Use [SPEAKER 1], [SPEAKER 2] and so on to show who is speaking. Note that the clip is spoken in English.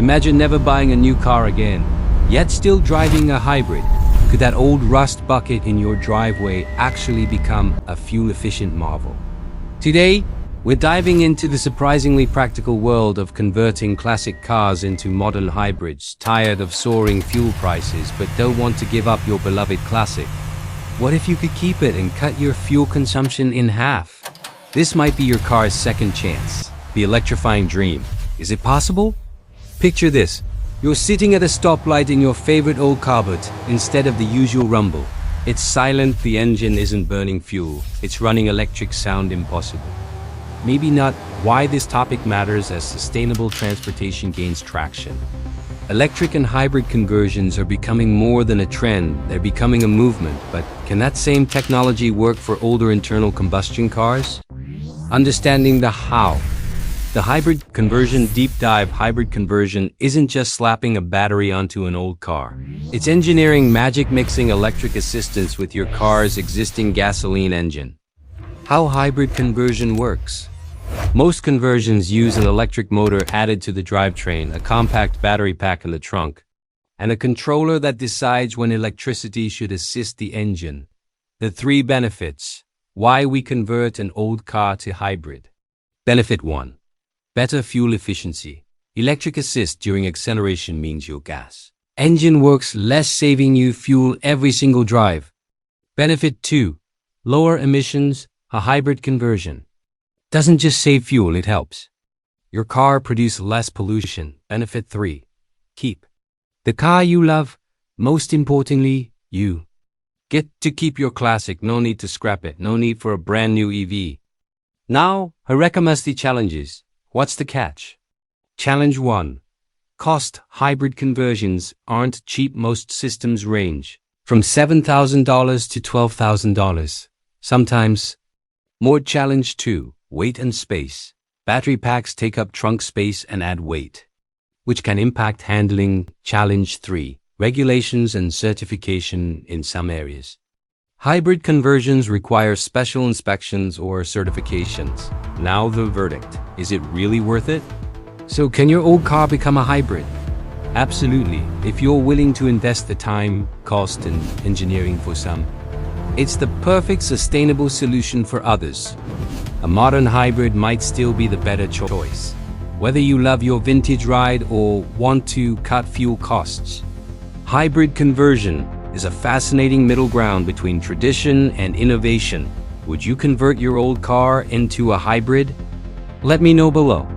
[SPEAKER 1] Imagine never buying a new car again, yet still driving a hybrid. Could that old rust bucket in your driveway actually become a fuel-efficient marvel? Today, we're diving into the surprisingly practical world of converting classic cars into modern hybrids. Tired of soaring fuel prices but don't want to give up your beloved classic? What if you could keep it and cut your fuel consumption in half? This might be your car's second chance, the electrifying dream. Is it possible? Picture this. You're sitting at a stoplight in your favorite old car, but instead of the usual rumble, it's silent, the engine isn't burning fuel, it's running electric. Sound impossible? Maybe not. Why this topic matters as sustainable transportation gains traction. Electric and hybrid conversions are becoming more than a trend, they're becoming a movement. But can that same technology work for older internal combustion cars? Understanding the how. The hybrid conversion deep dive. Hybrid conversion isn't just slapping a battery onto an old car. It's engineering magic, mixing electric assistance with your car's existing gasoline engine. How hybrid conversion works. Most conversions use an electric motor added to the drivetrain, a compact battery pack in the trunk, and a controller that decides when electricity should assist the engine. The three benefits. Why we convert an old car to hybrid. Benefit 1. Better fuel efficiency. Electric assist during acceleration means your gas engine works less, saving you fuel every single drive. Benefit 2. Lower emissions. A hybrid conversion doesn't just save fuel, it helps your car produce less pollution. Benefit 3. Keep the car you love. Most importantly, you get to keep your classic. No need to scrap it. No need for a brand new EV. Now, here comes the challenges. What's the catch? Challenge 1. Cost. Hybrid conversions aren't cheap. Most systems range from $7,000 to $12,000. Sometimes more. Challenge 2. Weight and space. Battery packs take up trunk space and add weight, which can impact handling. Challenge 3. Regulations and certification in some areas. Hybrid conversions require special inspections or certifications. Now the verdict. Is it really worth it? So can your old car become a hybrid? Absolutely, if you're willing to invest the time, cost, and engineering for some. It's the perfect sustainable solution for others. A modern hybrid might still be the better choice, whether you love your vintage ride or want to cut fuel costs. Hybrid conversion is a fascinating middle ground between tradition and innovation. Would you convert your old car into a hybrid? Let me know below.